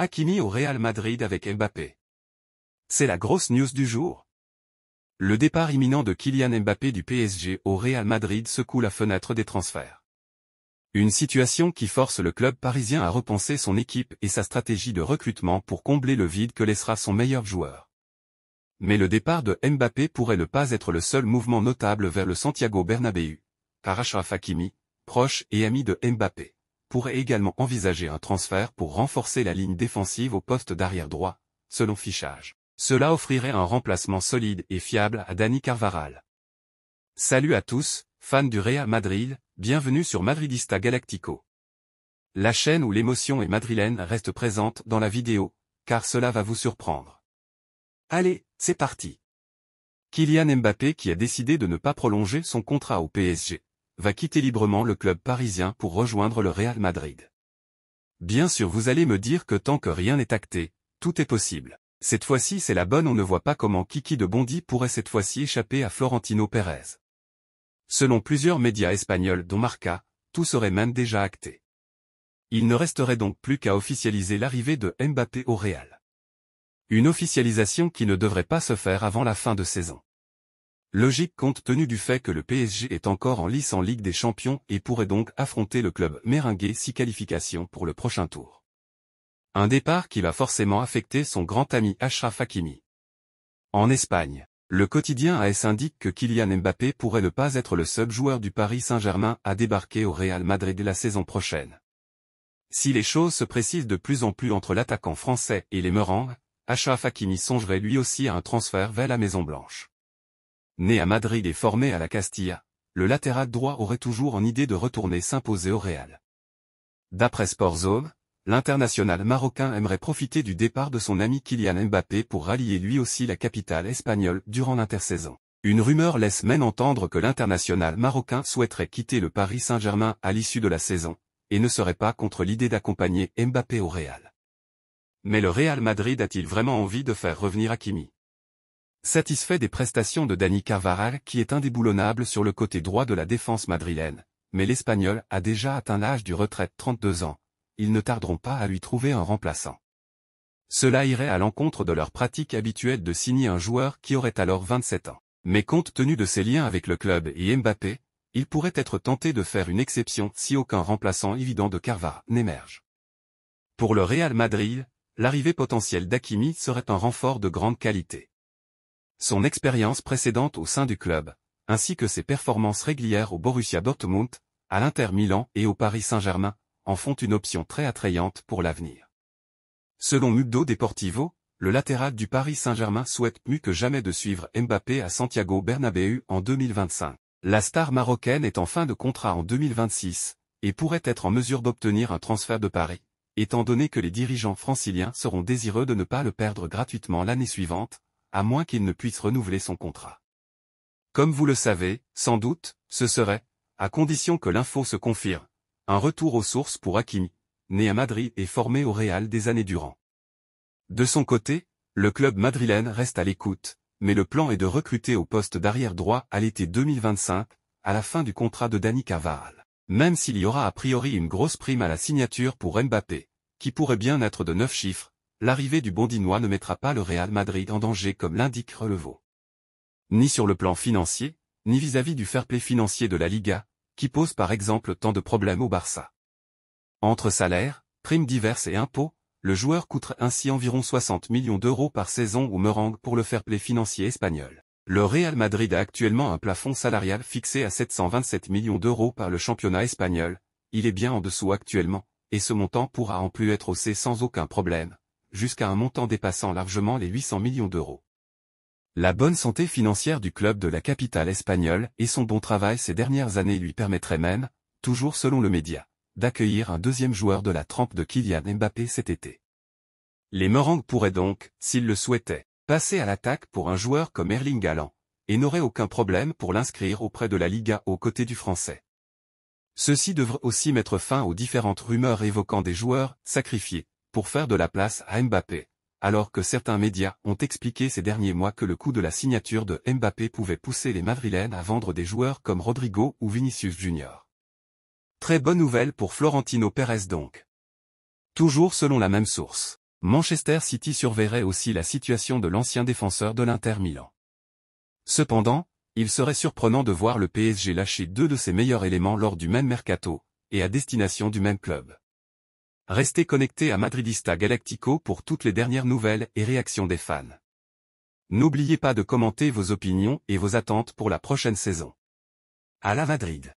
Hakimi au Real Madrid avec Mbappé. C'est la grosse news du jour. Le départ imminent de Kylian Mbappé du PSG au Real Madrid secoue la fenêtre des transferts. Une situation qui force le club parisien à repenser son équipe et sa stratégie de recrutement pour combler le vide que laissera son meilleur joueur. Mais le départ de Mbappé pourrait ne pas être le seul mouvement notable vers le Santiago Bernabéu, car Achraf Hakimi, proche et ami de Mbappé, pourrait également envisager un transfert pour renforcer la ligne défensive au poste d'arrière droit, selon Fichage. Cela offrirait un remplacement solide et fiable à Dani Carvajal. Salut à tous, fans du Real Madrid, bienvenue sur Madridista Galactico. La chaîne où l'émotion est madrilène reste présente dans la vidéo, car cela va vous surprendre. Allez, c'est parti. Kylian Mbappé, qui a décidé de ne pas prolonger son contrat au PSG, va quitter librement le club parisien pour rejoindre le Real Madrid. Bien sûr, vous allez me dire que tant que rien n'est acté, tout est possible. Cette fois-ci c'est la bonne, on ne voit pas comment Kiki de Bondy pourrait cette fois-ci échapper à Florentino Pérez. Selon plusieurs médias espagnols dont Marca, tout serait même déjà acté. Il ne resterait donc plus qu'à officialiser l'arrivée de Mbappé au Real. Une officialisation qui ne devrait pas se faire avant la fin de saison. Logique compte tenu du fait que le PSG est encore en lice en Ligue des Champions et pourrait donc affronter le club merengue si qualification pour le prochain tour. Un départ qui va forcément affecter son grand ami Achraf Hakimi. En Espagne, le quotidien AS indique que Kylian Mbappé pourrait ne pas être le seul joueur du Paris Saint-Germain à débarquer au Real Madrid la saison prochaine. Si les choses se précisent de plus en plus entre l'attaquant français et les Merengues, Achraf Hakimi songerait lui aussi à un transfert vers la Maison-Blanche. Né à Madrid et formé à la Castilla, le latéral droit aurait toujours en idée de retourner s'imposer au Real. D'après Sportzone, l'international marocain aimerait profiter du départ de son ami Kylian Mbappé pour rallier lui aussi la capitale espagnole durant l'intersaison. Une rumeur laisse même entendre que l'international marocain souhaiterait quitter le Paris Saint-Germain à l'issue de la saison, et ne serait pas contre l'idée d'accompagner Mbappé au Real. Mais le Real Madrid a-t-il vraiment envie de faire revenir Hakimi ? Satisfait des prestations de Dani Carvajal qui est indéboulonnable sur le côté droit de la défense madrilène, mais l'Espagnol a déjà atteint l'âge du retraite 32 ans, ils ne tarderont pas à lui trouver un remplaçant. Cela irait à l'encontre de leur pratique habituelle de signer un joueur qui aurait alors 27 ans. Mais compte tenu de ses liens avec le club et Mbappé, il pourrait être tenté de faire une exception si aucun remplaçant évident de Carvajal n'émerge. Pour le Real Madrid, l'arrivée potentielle d'Hakimi serait un renfort de grande qualité. Son expérience précédente au sein du club, ainsi que ses performances régulières au Borussia Dortmund, à l'Inter Milan et au Paris Saint-Germain, en font une option très attrayante pour l'avenir. Selon Mundo Deportivo, le latéral du Paris Saint-Germain souhaite plus que jamais de suivre Mbappé à Santiago Bernabéu en 2025. La star marocaine est en fin de contrat en 2026, et pourrait être en mesure d'obtenir un transfert de Paris, étant donné que les dirigeants franciliens seront désireux de ne pas le perdre gratuitement l'année suivante, à moins qu'il ne puisse renouveler son contrat. Comme vous le savez, sans doute, ce serait, à condition que l'info se confirme, un retour aux sources pour Hakimi, né à Madrid et formé au Real des années durant. De son côté, le club madrilène reste à l'écoute, mais le plan est de recruter au poste d'arrière droit à l'été 2025, à la fin du contrat de Dani Carvajal. Même s'il y aura a priori une grosse prime à la signature pour Mbappé, qui pourrait bien être de 9 chiffres, l'arrivée du Bondinois ne mettra pas le Real Madrid en danger comme l'indique Relevo. Ni sur le plan financier, ni vis-à-vis du fair play financier de la Liga, qui pose par exemple tant de problèmes au Barça. Entre salaires, primes diverses et impôts, le joueur coûterait ainsi environ 60 millions d'euros par saison aux Merengues pour le fair play financier espagnol. Le Real Madrid a actuellement un plafond salarial fixé à 727 millions d'euros par le championnat espagnol, il est bien en dessous actuellement, et ce montant pourra en plus être haussé sans aucun problème, jusqu'à un montant dépassant largement les 800 millions d'euros. La bonne santé financière du club de la capitale espagnole et son bon travail ces dernières années lui permettraient même, toujours selon le média, d'accueillir un deuxième joueur de la trempe de Kylian Mbappé cet été. Les Merengues pourraient donc, s'ils le souhaitaient, passer à l'attaque pour un joueur comme Erling Haaland, et n'auraient aucun problème pour l'inscrire auprès de la Liga aux côtés du Français. Ceci devrait aussi mettre fin aux différentes rumeurs évoquant des joueurs sacrifiés pour faire de la place à Mbappé, alors que certains médias ont expliqué ces derniers mois que le coût de la signature de Mbappé pouvait pousser les Madrilènes à vendre des joueurs comme Rodrigo ou Vinicius Junior. Très bonne nouvelle pour Florentino Pérez donc. Toujours selon la même source. Manchester City surveillerait aussi la situation de l'ancien défenseur de l'Inter Milan. Cependant, il serait surprenant de voir le PSG lâcher 2 de ses meilleurs éléments lors du même mercato, et à destination du même club. Restez connectés à Madridista Galactico pour toutes les dernières nouvelles et réactions des fans. N'oubliez pas de commenter vos opinions et vos attentes pour la prochaine saison. À la Madrid.